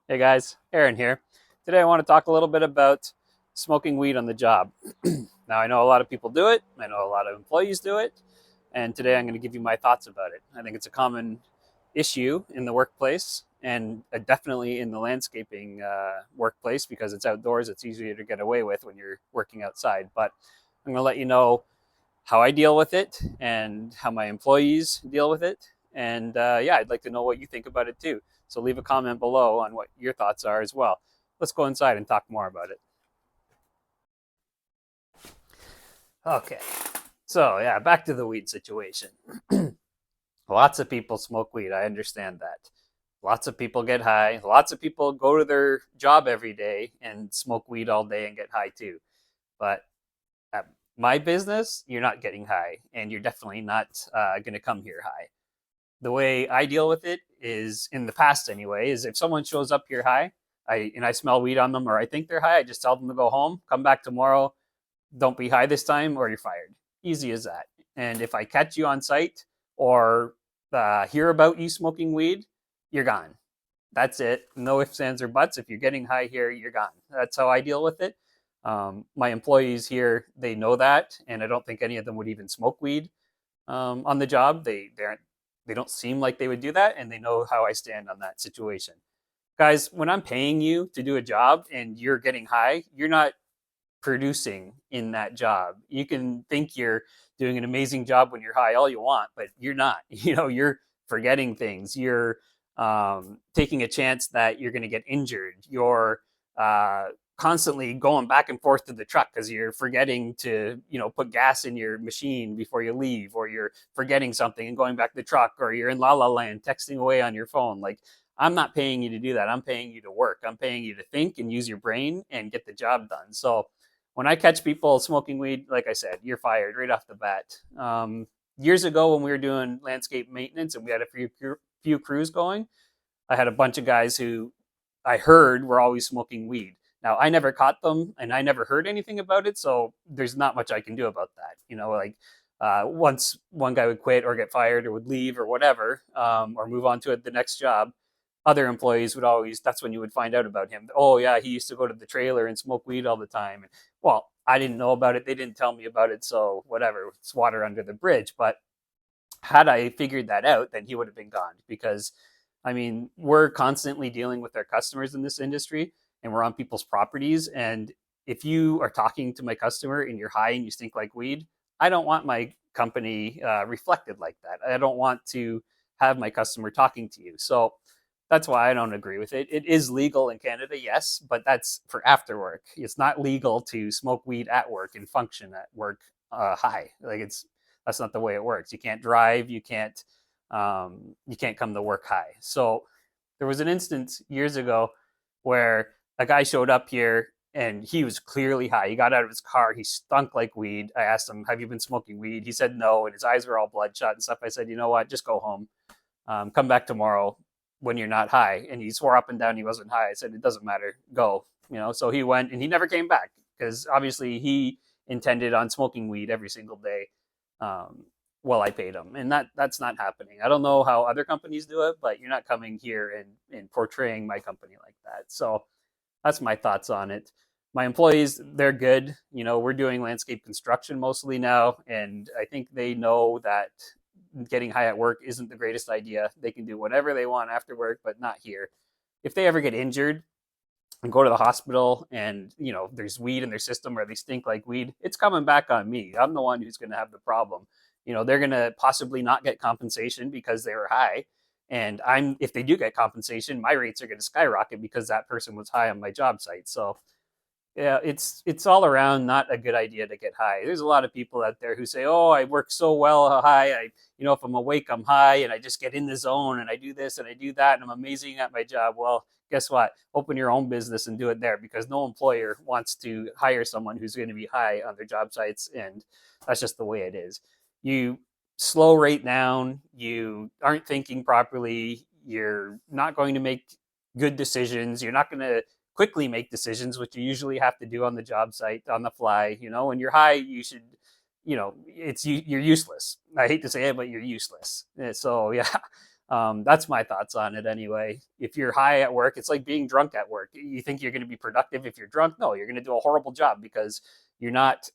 Hey guys, Aaron here. Today I want to talk a little bit about smoking weed on the job. Now I know a lot of people do it, I know a lot of employees do it, and today I'm going to give you my thoughts about it. I think it's a common issue in the workplace and definitely in the landscaping workplace because it's outdoors, it's easier to get away with when you're working outside. But I'm going to let you know how I deal with it and how my employees deal with it. And yeah, I'd like to know what you think about it too. So leave a comment below on what your thoughts are as well. Let's go inside and talk more about it. Okay. So yeah, back to the weed situation. Lots of people smoke weed. I understand that. Lots of people get high. Lots of people go to their job every day and smoke weed all day and get high too. But at my business, you're not getting high, and you're definitely not going to come here high. The way I deal with it is, in the past anyway, is if someone shows up here high, I smell weed on them or I think they're high, I just tell them to go home, come back tomorrow, don't be high this time or you're fired. Easy as that. And if I catch you on site or hear about you smoking weed, you're gone. That's it. No ifs, ands, or buts. If you're getting high here, you're gone. That's how I deal with it. My employees here, they know that, and I don't think any of them would even smoke weed on the job. They don't seem like they would do that, and they know how I stand on that situation. Guys, when I'm paying you to do a job and you're getting high, you're not producing in that job. You can think you're doing an amazing job when you're high all you want, but you're not. You're forgetting things. You're taking a chance that you're going to get injured. You're uh, constantly going back and forth to the truck because you're forgetting to, put gas in your machine before you leave, or you're forgetting something and going back to the truck, or you're in La La Land texting away on your phone. Like, I'm not paying you to do that. I'm paying you to work. I'm paying you to think and use your brain and get the job done. So when I catch people smoking weed, like I said, you're fired right off the bat. Years ago, when we were doing landscape maintenance and we had a few crews going, I had a bunch of guys who I heard were always smoking weed. Now, I never caught them and I never heard anything about it, so there's not much I can do about that. Like once one guy would quit or get fired or would leave or whatever, or move on to the next job, other employees would always, that's when you would find out about him. Oh, yeah, he used to go to the trailer and smoke weed all the time. Well, I didn't know about it. They didn't tell me about it. So whatever, it's water under the bridge. But had I figured that out, then he would have been gone because, I mean, we're constantly dealing with our customers in this industry and we're on people's properties. And if you are talking to my customer and you're high and you stink like weed, I don't want my company reflected like that. I don't want to have my customer talking to you. So that's why I don't agree with it. It is legal in Canada, yes, but that's for after work. It's not legal to smoke weed at work and function at work high. Like that's not the way it works. You can't drive. You can't come to work high. So there was an instance years ago where a guy showed up here and he was clearly high. He got out of his car. He stunk like weed. I asked him, "Have you been smoking weed?" He said no, and his eyes were all bloodshot and stuff. I said, "You know what? Just go home. Come back tomorrow when you're not high." And he swore up and down he wasn't high. I said, "It doesn't matter. Go." So he went and he never came back because obviously he intended on smoking weed every single day. Um, well, I paid him, and that's not happening. I don't know how other companies do it, but you're not coming here and portraying my company like that. So that's my thoughts on it. My employees, they're good. We're doing landscape construction mostly now, and I think they know that getting high at work isn't the greatest idea. They can do whatever they want after work, but not here. If they ever get injured and go to the hospital and there's weed in their system or they stink like weed, it's coming back on me. I'm the one who's going to have the problem. They're going to possibly not get compensation because they were high, and if they do get compensation, my rates are going to skyrocket because that person was high on my job site. So yeah, it's all around not a good idea to get high. There's a lot of people out there who say, "Oh, I work so well high. If I'm awake, I'm high, and I just get in the zone, and I do this and I do that, and I'm amazing at my job." Well, guess what? Open your own business and do it there because no employer wants to hire someone who's going to be high on their job sites, and that's just the way it is. You slow rate down. You aren't thinking properly. You're not going to make good decisions. You're not going to quickly make decisions, which you usually have to do on the job site on the fly. When you're high, you should, you're useless. I hate to say it, but you're useless. So yeah, That's my thoughts on it anyway. If you're high at work, it's like being drunk at work. You think you're going to be productive if you're drunk? No, you're going to do a horrible job because you're not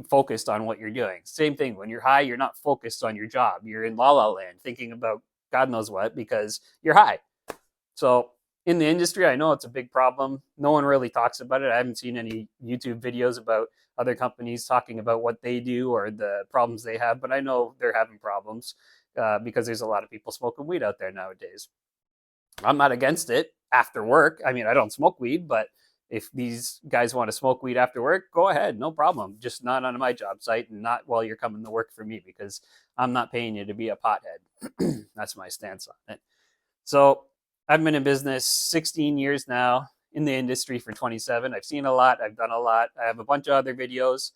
focused on what you're doing. Same thing, when you're high, you're not focused on your job. You're in la la land thinking about God knows what because you're high. So in the industry, I know it's a big problem. No one really talks about it. I haven't seen any YouTube videos about other companies talking about what they do or the problems they have, but I know they're having problems because there's a lot of people smoking weed out there nowadays. I'm not against it after work. I mean, I don't smoke weed, but if these guys want to smoke weed after work, go ahead, no problem. Just not on my job site and not while you're coming to work for me because I'm not paying you to be a pothead. That's my stance on it. So I've been in business 16 years now, in the industry for 27. I've seen a lot. I've done a lot. I have a bunch of other videos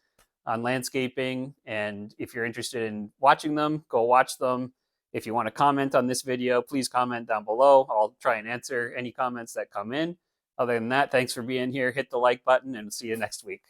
on landscaping. And if you're interested in watching them, go watch them. If you want to comment on this video, please comment down below. I'll try and answer any comments that come in. Other than that, thanks for being here. Hit the like button and see you next week.